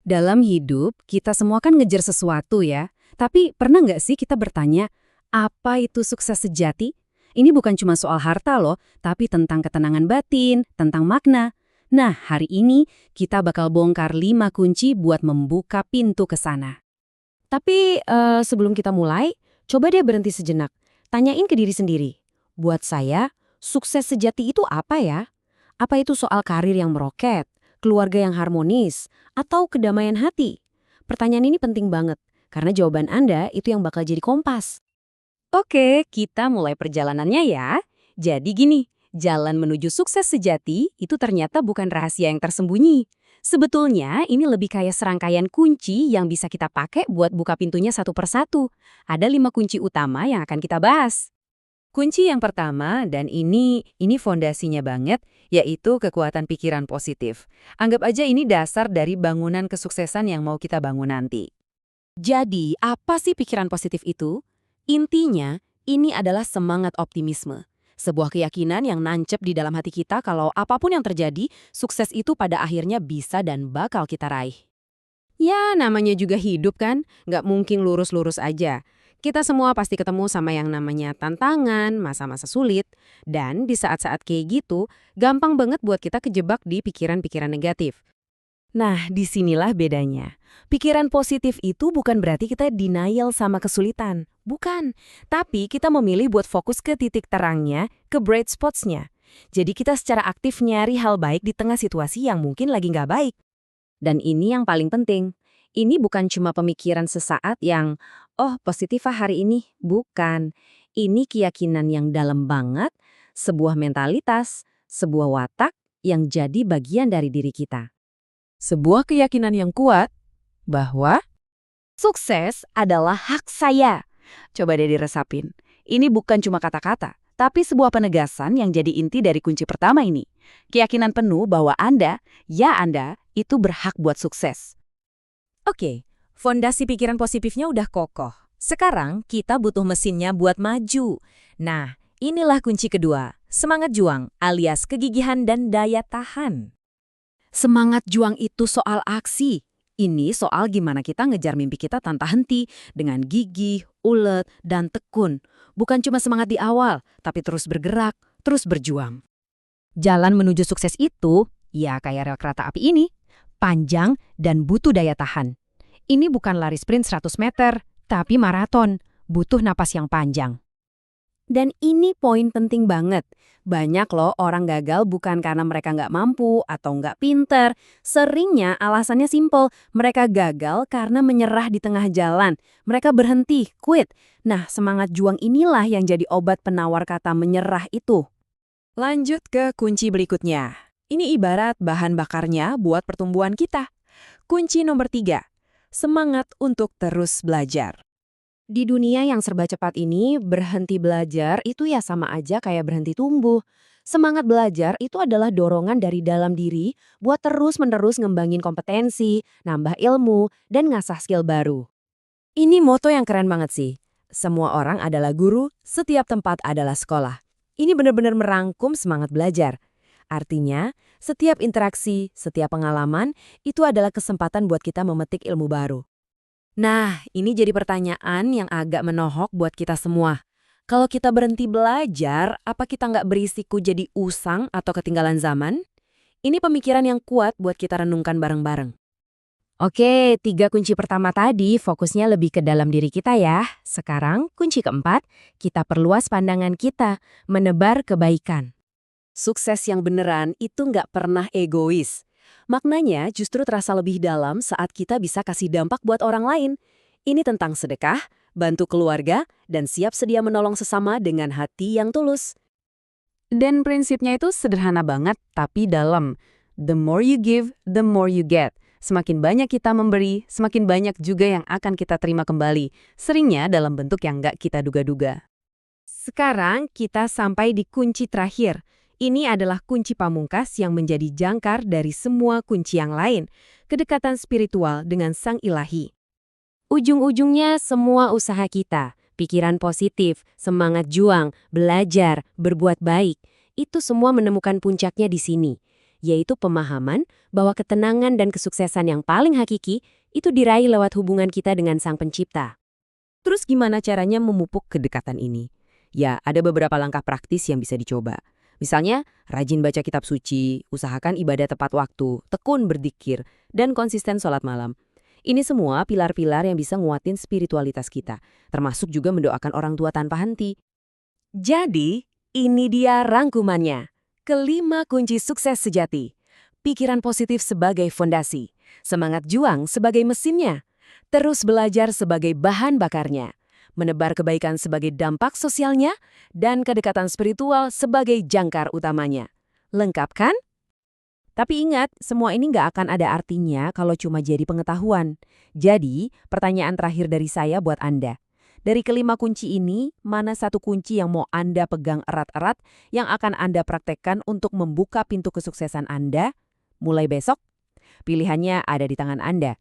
Dalam hidup, kita semua kan ngejar sesuatu ya. Tapi pernah nggak sih kita bertanya, apa itu sukses sejati? Ini bukan cuma soal harta loh, tapi tentang ketenangan batin, tentang makna. Nah, hari ini kita bakal bongkar 5 kunci buat membuka pintu ke sana. Tapi sebelum kita mulai, coba deh berhenti sejenak. Tanyain ke diri sendiri. Buat saya, sukses sejati itu apa ya? Apa itu soal karir yang meroket, keluarga yang harmonis, atau kedamaian hati? Pertanyaan ini penting banget, karena jawaban Anda itu yang bakal jadi kompas. Oke, kita mulai perjalanannya ya. Jadi gini, jalan menuju sukses sejati itu ternyata bukan rahasia yang tersembunyi. Sebetulnya ini lebih kayak serangkaian kunci yang bisa kita pakai buat buka pintunya satu persatu. Ada 5 kunci utama yang akan kita bahas. Kunci yang pertama, dan ini fondasinya banget, yaitu kekuatan pikiran positif. Anggap aja ini dasar dari bangunan kesuksesan yang mau kita bangun nanti. Jadi, apa sih pikiran positif itu? Intinya, ini adalah semangat optimisme. Sebuah keyakinan yang nancep di dalam hati kita kalau apapun yang terjadi, sukses itu pada akhirnya bisa dan bakal kita raih. Ya, namanya juga hidup kan, nggak mungkin lurus-lurus aja. Kita semua pasti ketemu sama yang namanya tantangan, masa-masa sulit, dan di saat-saat kayak gitu, gampang banget buat kita kejebak di pikiran-pikiran negatif. Nah, disinilah bedanya. Pikiran positif itu bukan berarti kita denial sama kesulitan. Bukan. Tapi kita memilih buat fokus ke titik terangnya, ke bright spots-nya. Jadi kita secara aktif nyari hal baik di tengah situasi yang mungkin lagi nggak baik. Dan ini yang paling penting. Ini bukan cuma pemikiran sesaat yang, oh positif ah hari ini. Bukan. Ini keyakinan yang dalam banget, sebuah mentalitas, sebuah watak yang jadi bagian dari diri kita. Sebuah keyakinan yang kuat bahwa Sukses adalah hak saya. Coba deh diresapin. Ini bukan cuma kata-kata, tapi sebuah penegasan yang jadi inti dari kunci pertama ini. Keyakinan penuh bahwa Anda, ya Anda, itu berhak buat sukses. Oke, fondasi pikiran positifnya udah kokoh. Sekarang kita butuh mesinnya buat maju. Nah, inilah kunci kedua, semangat juang alias kegigihan dan daya tahan. Semangat juang itu soal aksi. Ini soal gimana kita ngejar mimpi kita tanpa henti, dengan gigih, ulet, dan tekun. Bukan cuma semangat di awal, tapi terus bergerak, terus berjuang. Jalan menuju sukses itu, ya kayak rel kereta api ini, panjang dan butuh daya tahan. Ini bukan lari sprint 100 meter, tapi maraton, butuh napas yang panjang. Dan ini poin penting banget. Banyak loh orang gagal bukan karena mereka nggak mampu atau nggak pinter. Seringnya alasannya simpel, mereka gagal karena menyerah di tengah jalan. Mereka berhenti, quit. Nah, semangat juang inilah yang jadi obat penawar kata menyerah itu. Lanjut ke kunci berikutnya. Ini ibarat bahan bakarnya buat pertumbuhan kita. Kunci nomor 3, semangat untuk terus belajar. Di dunia yang serba cepat ini, berhenti belajar itu ya sama aja kayak berhenti tumbuh. Semangat belajar itu adalah dorongan dari dalam diri buat terus-menerus ngembangin kompetensi, nambah ilmu, dan ngasah skill baru. Ini moto yang keren banget sih. Semua orang adalah guru, setiap tempat adalah sekolah. Ini benar-benar merangkum semangat belajar. Artinya, setiap interaksi, setiap pengalaman, itu adalah kesempatan buat kita memetik ilmu baru. Nah, ini jadi pertanyaan yang agak menohok buat kita semua. Kalau kita berhenti belajar, apa kita nggak berisiko jadi usang atau ketinggalan zaman? Ini pemikiran yang kuat buat kita renungkan bareng-bareng. Oke, 3 kunci pertama tadi fokusnya lebih ke dalam diri kita ya. Sekarang, kunci keempat, kita perluas pandangan kita, menebar kebaikan. Sukses yang beneran itu nggak pernah egois. Maknanya justru terasa lebih dalam saat kita bisa kasih dampak buat orang lain. Ini tentang sedekah, bantu keluarga, dan siap sedia menolong sesama dengan hati yang tulus. Dan prinsipnya itu sederhana banget, tapi dalam. The more you give, the more you get. Semakin banyak kita memberi, semakin banyak juga yang akan kita terima kembali. Seringnya dalam bentuk yang nggak kita duga-duga. Sekarang kita sampai di kunci terakhir. Ini adalah kunci pamungkas yang menjadi jangkar dari semua kunci yang lain, kedekatan spiritual dengan Sang Ilahi. Ujung-ujungnya semua usaha kita, pikiran positif, semangat juang, belajar, berbuat baik, itu semua menemukan puncaknya di sini. yaitu pemahaman bahwa ketenangan dan kesuksesan yang paling hakiki itu diraih lewat hubungan kita dengan Sang Pencipta. Terus gimana caranya memupuk kedekatan ini? Ya, ada beberapa langkah praktis yang bisa dicoba. Misalnya, rajin baca kitab suci, usahakan ibadah tepat waktu, tekun berzikir, dan konsisten sholat malam. Ini semua pilar-pilar yang bisa nguatin spiritualitas kita, termasuk juga mendoakan orang tua tanpa henti. Jadi, ini dia rangkumannya. Kelima kunci sukses sejati. Pikiran positif sebagai fondasi. Semangat juang sebagai mesinnya. Terus belajar sebagai bahan bakarnya. Menebar kebaikan sebagai dampak sosialnya, dan kedekatan spiritual sebagai jangkar utamanya. Lengkap kan? Tapi ingat, semua ini nggak akan ada artinya kalau cuma jadi pengetahuan. Jadi, pertanyaan terakhir dari saya buat Anda. Dari kelima kunci ini, mana satu kunci yang mau Anda pegang erat-erat yang akan Anda praktekkan untuk membuka pintu kesuksesan Anda mulai besok? Pilihannya ada di tangan Anda.